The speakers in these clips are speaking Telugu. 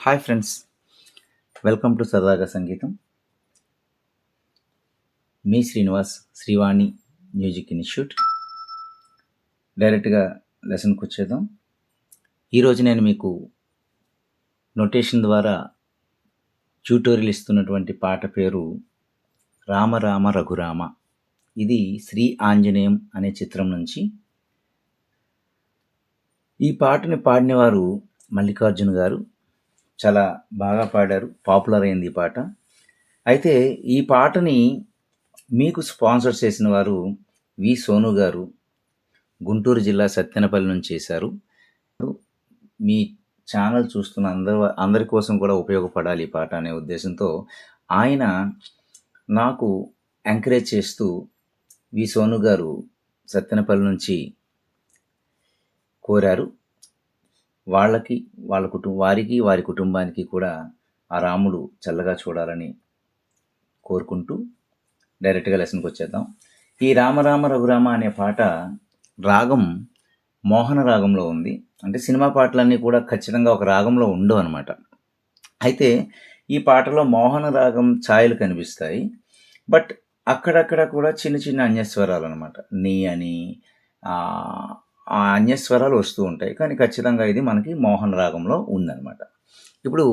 హాయ్ ఫ్రెండ్స్, వెల్కమ్ టు సరదాగా సంగీతం. మీ శ్రీనివాస్, శ్రీవాణి మ్యూజిక్ ఇన్స్టిట్యూట్. డైరెక్ట్గా లెసన్కి వచ్చేద్దాం. ఈరోజు నేను మీకు నొటేషన్ ద్వారా ట్యూటోరియల్ ఇస్తున్నటువంటి పాట పేరు రామ రామ రఘురామ. ఇది శ్రీ ఆంజనేయం అనే చిత్రం నుంచి. ఈ పాటని పాడినవారు మల్లికార్జున గారు. చాలా బాగా పాడారు, పాపులర్ అయింది ఈ పాట. అయితే ఈ పాటని మీకు స్పాన్సర్ చేసిన వారు వి సోను గారు, గుంటూరు జిల్లా సత్తెనపల్లి నుంచి చేశారు. మీ ఛానల్ చూస్తున్న అందరి కోసం కూడా ఉపయోగపడాలి ఈ పాట అనే ఉద్దేశంతో ఆయన నాకు ఎంకరేజ్ చేస్తూ వి సోను గారు సత్తెనపల్లి నుంచి కోరారు. వారికి వారి కుటుంబానికి కూడా ఆ రాముడు చల్లగా చూడాలని కోరుకుంటూ డైరెక్ట్గా లెసన్కి వచ్చేద్దాం. ఈ రామ రామ రఘురామ అనే పాట రాగం మోహన రాగంలో ఉంది. అంటే సినిమా పాటలన్నీ కూడా ఖచ్చితంగా ఒక రాగంలో ఉండవు అనమాట. అయితే ఈ పాటలో మోహన రాగం ఛాయలు కనిపిస్తాయి. బట్ అక్కడక్కడ కూడా చిన్న చిన్న అన్యస్వరాలు అనమాట. నీ అని ఆ అన్యస్వరాలు వస్తూ ఉంటాయి. కానీ ఖచ్చితంగా ఇది మనకి మోహన రాగంలో ఉందన్నమాట. ఇప్పుడు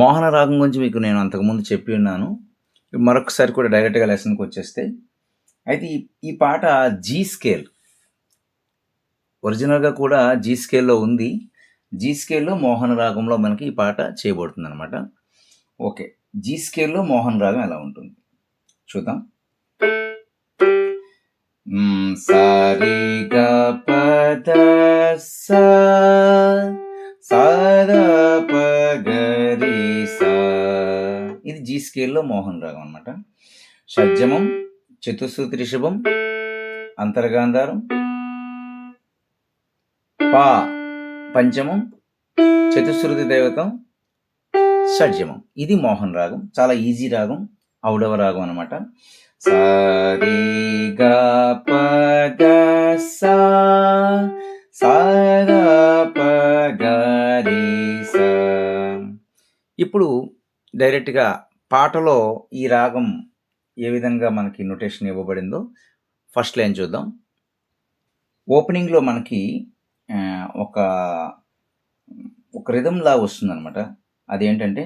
మోహన రాగం గురించి మీకు నేను అంతకుముందు చెప్పి ఉన్నాను. మరొకసారి కూడా డైరెక్ట్గా లెసన్కి వచ్చేస్తే, అయితే ఈ పాట జీ స్కేల్, ఒరిజినల్గా కూడా జీ స్కేల్లో ఉంది. జీ స్కేల్లో మోహన రాగంలో మనకి ఈ పాట చేయబడుతుంది అనమాట. ఓకే, జీ స్కేల్లో మోహన రాగం ఎలా ఉంటుంది చూద్దాం. సారీ గా పద సా పగరి సా, ఇది జీ స్కేల్లో మోహన్ రాగం అనమాట. షడ్జమం, చతుశ్రుతి రిషభం, అంతర్గాంధారం, పా పంచమం, చతుశ్రుతి దైవతం, షడ్జమం. ఇది మోహన్ రాగం. చాలా ఈజీ రాగం, ఔడవ రాగం అనమాట. సారీగా పద సా పగరి సా. ఇప్పుడు డైరెక్ట్గా పాటలో ఈ రాగం ఏ విధంగా మనకి నొటేషన్ ఇవ్వబడిందో ఫస్ట్ లైన్ చూద్దాం. ఓపెనింగ్లో మనకి ఒక రిథం లా వస్తుంది అనమాట. అదేంటంటే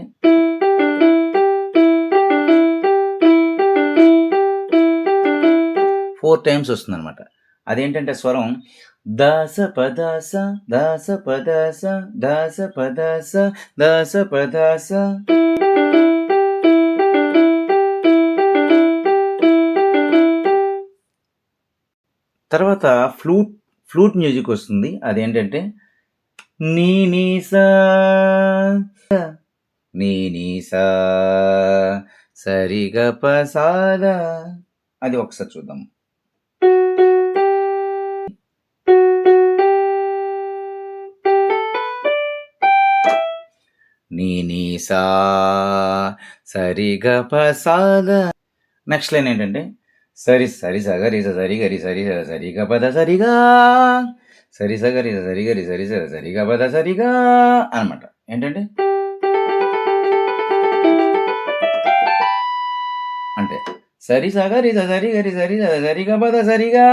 ఫోర్ టైమ్స్ వస్తుంది అనమాట. అదేంటంటే స్వరం దాస పదాస దాస పదాస దాస పదాస దాస పదాస. తర్వాత ఫ్లూట్ మ్యూజిక్ వస్తుంది. అదేంటంటే నీ నీ సా నీ నీ సా సరిగ పసాద. అది ఒకసారి చూద్దాం. నీ నీ సా సరిగ పసాద. నెక్స్ట్ లైన్ ఏంటంటే సరి సరి సగరి సరి గరి సరి సరిగ పద సరిగా సరి సగరి సరి గరి సరి సరిగ పద సరిగా అనమాట. ఏంటంటే అంటే సరి సగరి సరి గరి సరి సరిగ పద సరిగా.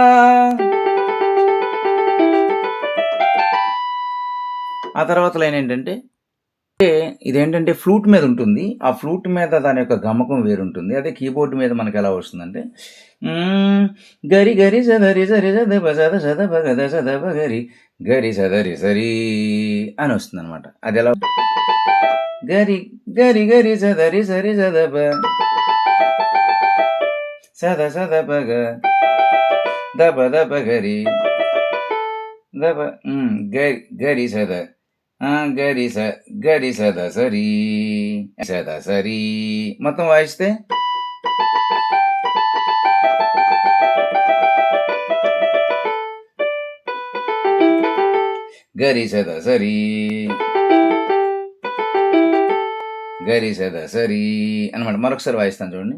ఆ తర్వాత లైన్ ఏంటంటే ఇదేంటంటే ఫ్లూట్ మీద ఉంటుంది. ఆ ఫ్లూట్ మీద దాని యొక్క గమకం వేరుంటుంది. అదే కీబోర్డ్ మీద మనకి ఎలా వస్తుందంటే గరి గరి సదరి సరి సదప సద సదప గద సదప గరి గరి సదరి సరి అని వస్తుంది అనమాట. అది ఎలా గరి గరి గరి సదరి సరి సదప సద సదప గ దప దప గరి దప గరి సద గరి సద సరి మొత్తం వాయిస్తే గరి సద సరి గరి సద సరి అనమాట. మరొకసారి వాయిస్తాను చూడండి.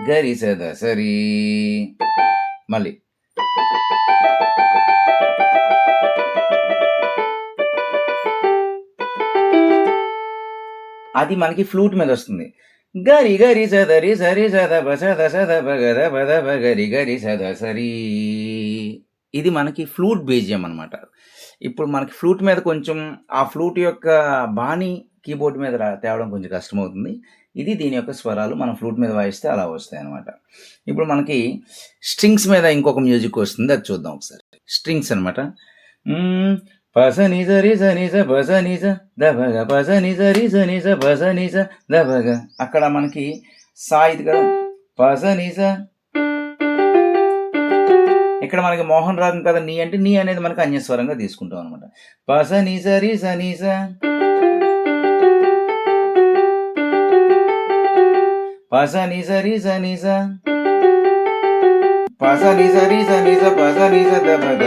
గరి సద సరి మళ్ళీ అది మనకి ఫ్లూట్ మీద వస్తుంది. గరి గరి సదరి సరి సద సద సద గద పద గరి గరి సద సరి. ఇది మనకి ఫ్లూట్ బీజియం అనమాట. ఇప్పుడు మనకి ఫ్లూట్ మీద కొంచెం ఆ ఫ్లూట్ యొక్క బాణీ కీబోర్డ్ మీద తేవడం కొంచెం కష్టమవుతుంది. ఇది దీని యొక్క స్వరాలు. మనం ఫ్లూట్ మీద వాయిస్తే అలా వస్తాయి అనమాట. ఇప్పుడు మనకి స్ట్రింగ్స్ మీద ఇంకొక మ్యూజిక్ వస్తుంది, అది చూద్దాం ఒకసారి. స్ట్రింగ్స్ అనమాట. పస నిజ రిజ నిజ బస నిజ దబగ పస నిజ రిజ నిజ బస నిజ దబగ. అక్కడ మనకి సా ఇది కదా, పస నిజ. ఇక్కడ మనకి మోహన్ రాగం కదా నీ అంటే నీ అనేది మనకి అన్యస్వరంగా తీసుకుంటాం అనమాట. పస నిజ రిజ నిజ పస నిజ రిజ నిజ పస నిజ రిజ నిజ పస నిజ దబగ.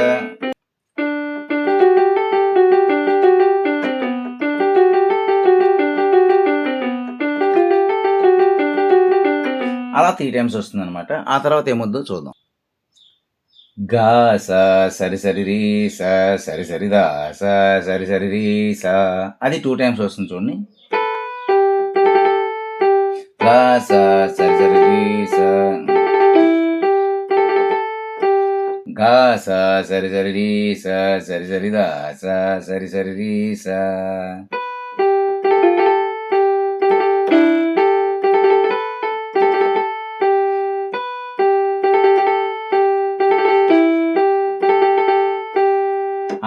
అలా 3 టైమ్స్ వస్తుంది అనమాట. ఆ తర్వాత ఏమొద్దో చూద్దాం. గా స సరి సరి రీ స సరి సరి దా స సరి సరి రీ స, అది 2 టైమ్స్ వస్తుంది చూడండి. గా స సరి సరి రీ స గా స సరి సరి రీ స సరి సరి దా స సరి సరి రీ స.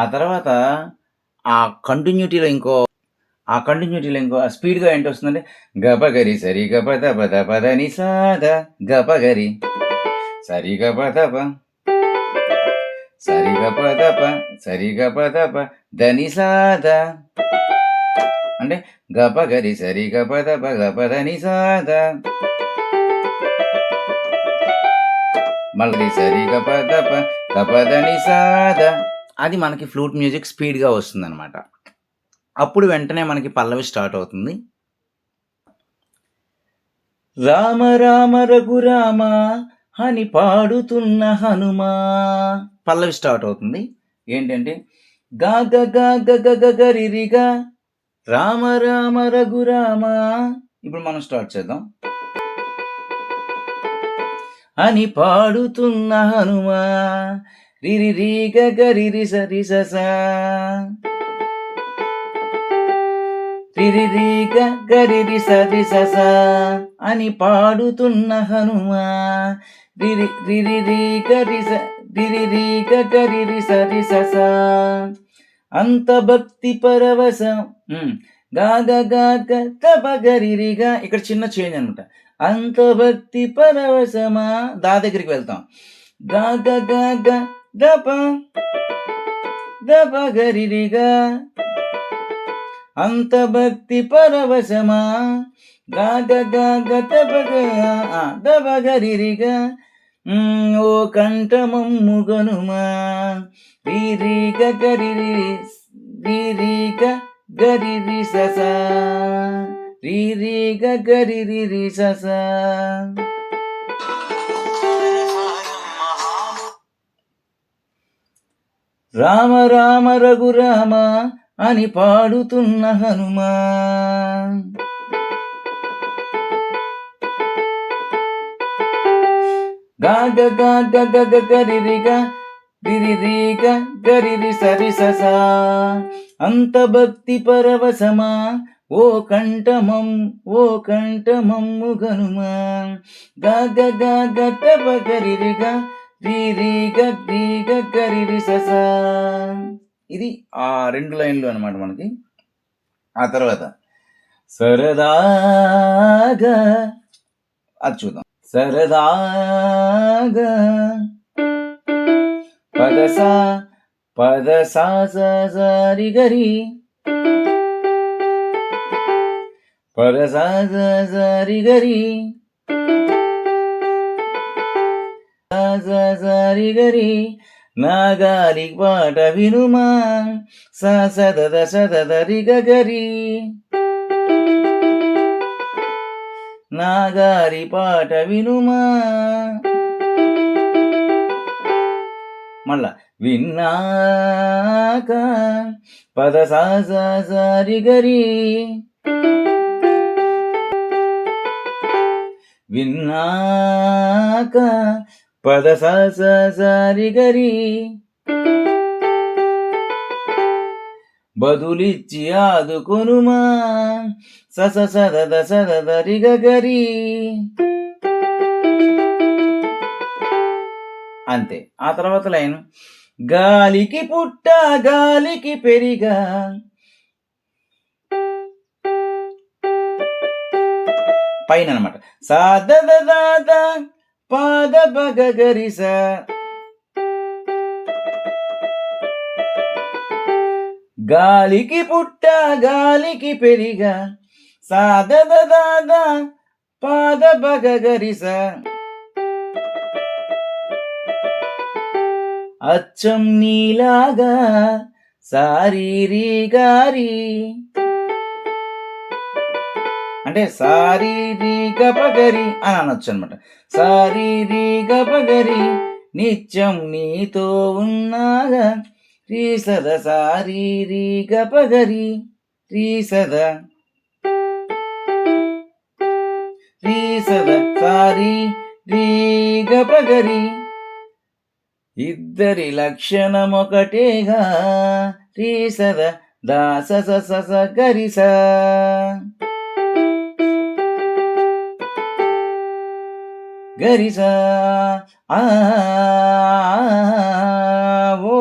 ఆ తర్వాత ఆ కంటిన్యూటీలో ఇంకో స్పీడ్గా ఏంటి వస్తుందంటే గపగరి సరి గప దప దప దని సాద గపగరి సరి గప దప సరి గప దప సరి గప దప దని సాద, అంటే గపగరి సరి గప దప గప దని సాద, మళ్ళీ సరి గప దప గప దని సాద. అది మనకి ఫ్లూట్ మ్యూజిక్ స్పీడ్గా వస్తుంది అనమాట. అప్పుడు వెంటనే మనకి పల్లవి స్టార్ట్ అవుతుంది. రామ రామ రఘురామ అని పాడుతున్న హనుమా, పల్లవి స్టార్ట్ అవుతుంది. ఏంటంటే గా గ గ గ గ గరి రి గా రామ రామ రఘురామ. ఇప్పుడు మనం స్టార్ట్ చేద్దాం. అని పాడుతున్న హనుమా రిరి రీ గ గరి రి స రి స స రిరి రీ గ గరి రి స రి స స అని పాడుతున్న హనుమా రిరి రిరి రీ గరి స రిరి రీ గ గరి రి స రి స స. అంత భక్తి పరవశం గా గ గ గ తప గరి రి గా. ఇక్కడ చిన్న చేంజ్ అనమాట. అంత భక్తి పరవశమా, దా దగ్గరికి వెళ్తాం. గా గ గ గ దప దప గరి రి గా. అంత భక్తి పరవశమా గా గ గ గ తప దప గరి రి గా. ఓ కంఠమమ్ము గనుమా రీ రీ గ గరి రీ రీ గ గరి రి స స రీ రీ గ గరి రి రి స స. రామ రామ రఘురామ అని పాడుతున్న హనుమా గా గ గ గ గ గ గరి రి గా రిరి రీ గ గరి రి సరి స స. అంత భక్తి పరవశమా ఓ కంఠమమ్ము గనుమా గా గ గ గ తప గరి రి గా రీ రీ గ గరి రి స స. ఇది ఆ 2 లైన్లు అనమాట మనకి. ఆ తర్వాత సరదాగా, అది చూద్దాం. సరదాగా పదసా పదసా సరి గరి పదసా సరి గరి సరి గరి. నాగాలి పాట వినుమా సదద సదద రి గ గరి. నాగారి పాట వినుమా మళ్ళా విన్నాక పద సారి గరి, విన్నాక పద సారి గరి, బదులిచ్చి ఆదుకొనుమా సదరి గరి. అంతే. ఆ తర్వాత లైన్ గాలికి పుట్ట గాలికి పెరిగా, పైన అనమాట సాద పాద బగరిస, గాలికి పుట్ట గాలికి పెరిగా సాద పాద బగరిస, అచ్చం నీలాగా సారీరి గారి, అంటే సారీరి గపగరి అని అనొచ్చు అనమాట. సారీరి గపగరి నిత్యం నీతో ఉన్నాగా రీసద సారీరి గపగరి రీసద సారీ రీ గపగరి, ఇద్దరి లక్షణం ఒకటేగా రీసద దాస గరిస. గరిస ఓ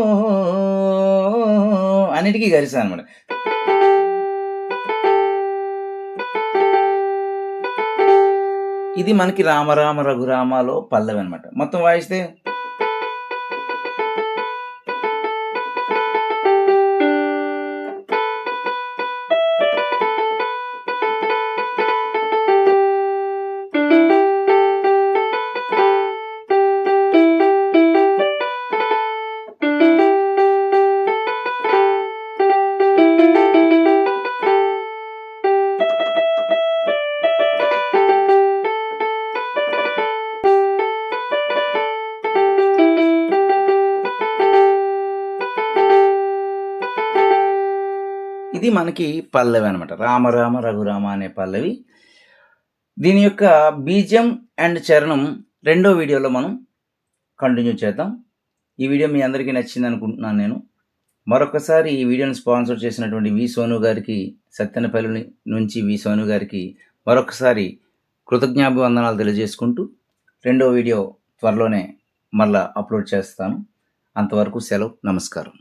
అన్నిటికీ గరిస అనమాట. ఇది మనకి రామరామ రఘురామలో పల్లవి అనమాట. మొత్తం వాయిస్తే ఇది మనకి పల్లవి అనమాట. రామరామ రఘురామ అనే పల్లవి. దీని యొక్క బీజం అండ్ చరణం రెండో వీడియోలో మనం కంటిన్యూ చేద్దాం. ఈ వీడియో మీ అందరికీ నచ్చింది అనుకుంటున్నాను నేను. మరొకసారి ఈ వీడియోని స్పాన్సర్ చేసినటువంటి వి సోను గారికి, సత్తెనపల్లి నుంచి వి సోను గారికి మరొకసారి కృతజ్ఞాభివందనాలు తెలియజేసుకుంటూ రెండో వీడియో త్వరలోనే మళ్ళా అప్లోడ్ చేస్తాను. అంతవరకు సెలవు, నమస్కారం.